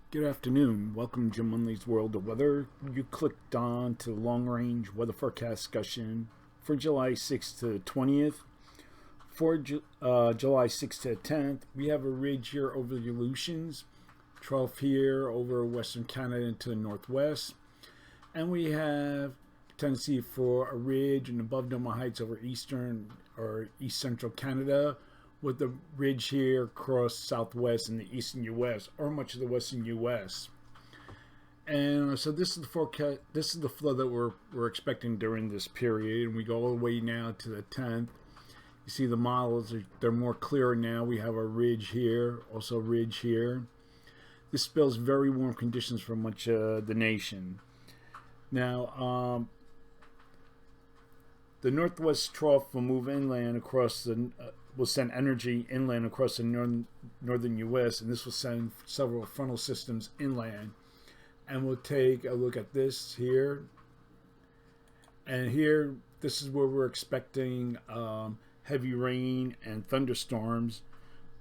Good afternoon. Welcome to Monley's World of Weather. You clicked on to the long range weather forecast discussion for July 6th to 20th. For July 6th to 10th, we have a ridge here over the Aleutians, trough here over western Canada into the northwest, and we have tendency for a ridge and above normal heights over eastern or east central Canada, with the ridge here across southwest and the eastern U.S. or much of the western U.S. And so this is the forecast. This is the flow that we're expecting during this period, and we go all the way now to the 10th. You see the models; they're more clear now. We have a ridge here, also a ridge here. This spells very warm conditions for much of the nation. Now, the northwest trough will move inland across the will send energy inland across the northern U.S., and this will send several frontal systems inland. And we'll take a look at this here. And here, this is where we're expecting heavy rain and thunderstorms.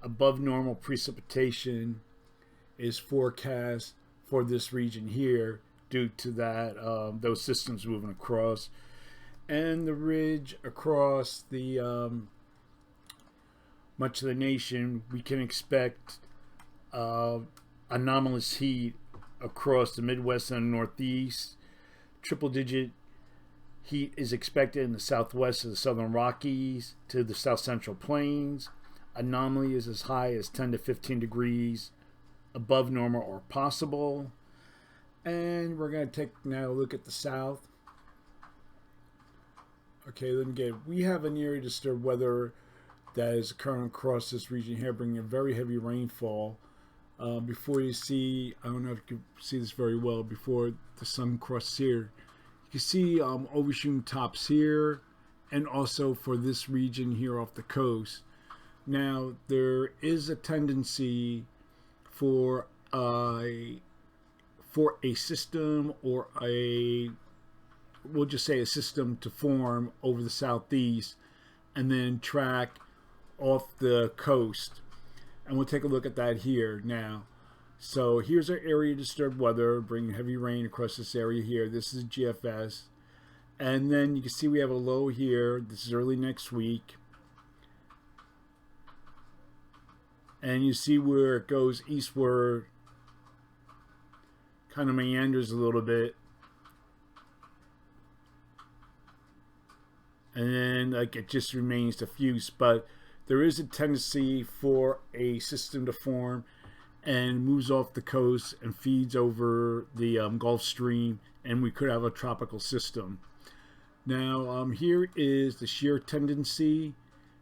Above normal precipitation is forecast for this region here due to that those systems moving across. And the ridge across the much of the nation, we can expect anomalous heat across the Midwest and Northeast. Triple-digit heat is expected in the southwest of the Southern Rockies to the South Central Plains. Anomaly is as high as 10 to 15 degrees above normal or possible. And we're going to take now a look at the south. Okay, then again, we have an area disturbed weather that is occurring across this region here, bringing a very heavy rainfall. Before you see, I don't know if you can see this very well, before the sun crosses here, you can see overshooting tops here, and also for this region here off the coast. Now, there is a tendency for a system or we'll just say a system to form over the southeast and then track off the coast, and we'll take a look at that here now. So here's our area disturbed weather, bringing heavy rain across this area here. This is GFS, and then you can see we have a low here. This is early next week, and you see where it goes eastward, kind of meanders a little bit, and then like it just remains diffuse. But there is a tendency for a system to form and moves off the coast and feeds over the Gulf Stream, and we could have a tropical system. Now, here is the shear tendency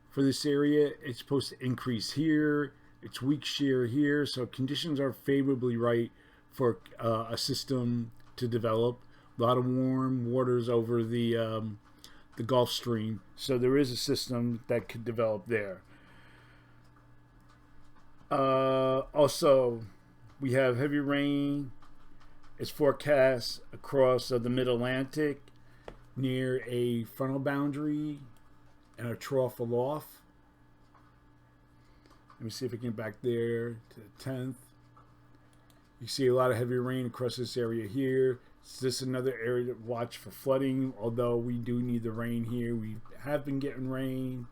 for this area. It's supposed to increase here. It's weak shear here, so conditions are favorably right for a system to develop. A lot of warm waters over the Gulf Stream, so there is a system that could develop there. Also, we have heavy rain is forecast across the mid-Atlantic near a frontal boundary and a trough aloft. Let me see if we can get back there to the 10th. You see a lot of heavy rain across this area here. Is this another area to watch for flooding? Although we do need the rain here. We have been getting rain,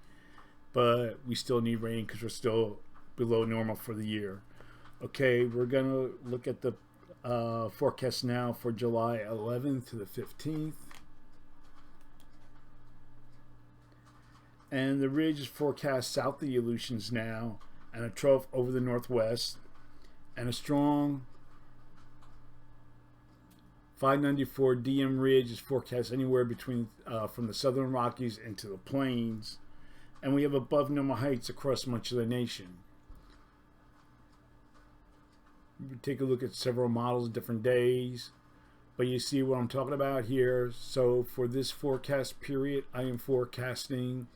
but we still need rain because we're still below normal for the year. Okay, we're going to look at the forecast now for July 11th to the 15th. And the ridge is forecast south of the Aleutians now, and a trough over the northwest, and a strong 594 DM ridge is forecast anywhere between from the Southern Rockies into the plains, and we have above normal heights across much of the nation. We take a look at several models, different days, but you see what I'm talking about here. So for this forecast period, I am forecasting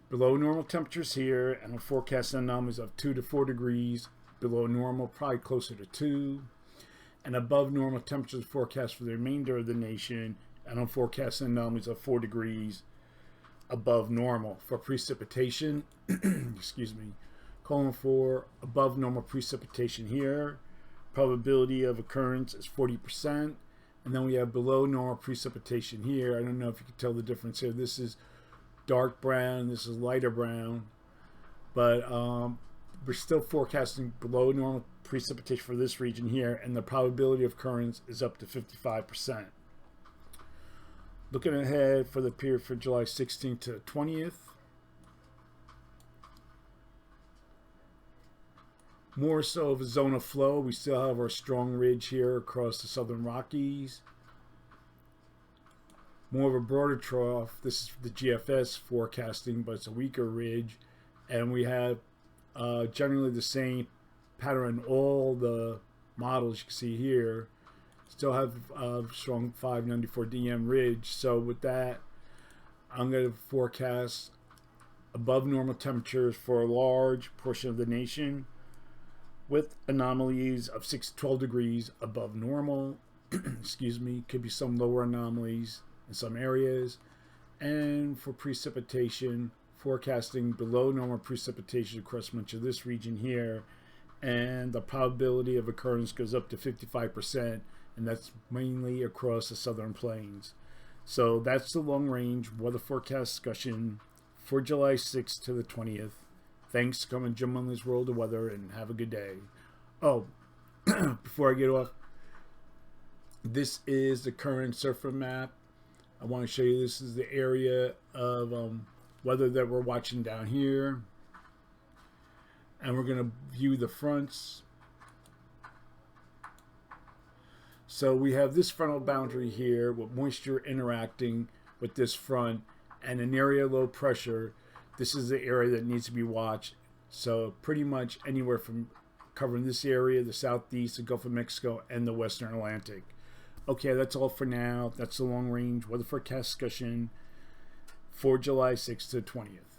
below normal temperatures here, and I'm forecasting anomalies of 2 to 4 degrees below normal, probably closer to 2. And above normal temperatures forecast for the remainder of the nation, and I'm forecasting anomalies of 4 degrees above normal. For precipitation, excuse me, calling for above normal precipitation here, Probability of occurrence is 40%. And then we have below normal precipitation here. I don't know if you can tell the difference here. This is dark brown, this is lighter brown. But we're still forecasting below normal precipitation for this region here, and the probability of occurrence is up to 55%. Looking ahead for the period for July 16th to 20th. More so of a zone of flow. We still have our strong ridge here across the southern Rockies. More of a broader trough. This is the GFS forecasting, but it's a weaker ridge. And we have generally the same pattern in all the models you can see here. Still have a strong 594 DM ridge. So with that, I'm going to forecast above normal temperatures for a large portion of the nation, with anomalies of 6 to 12 degrees above normal. Excuse me. Could be some lower anomalies in some areas. And for precipitation, forecasting below normal precipitation across much of this region here, and the probability of occurrence goes up to 55%, and that's mainly across the southern plains. So that's the long range weather forecast discussion for July 6th to the 20th. Thanks for coming to Jim Munley's World of Weather, and have a good day. Oh, before I get off, this is the current surfer map. I want to show you this is the area of weather that we're watching down here. And we're going to view the fronts. So we have this frontal boundary here with moisture interacting with this front and an area of low pressure. This is the area that needs to be watched. So pretty much anywhere from covering this area, the southeast, the Gulf of Mexico, and the western Atlantic. Okay, that's all for now. That's the long range weather forecast discussion for July 6th to 20th.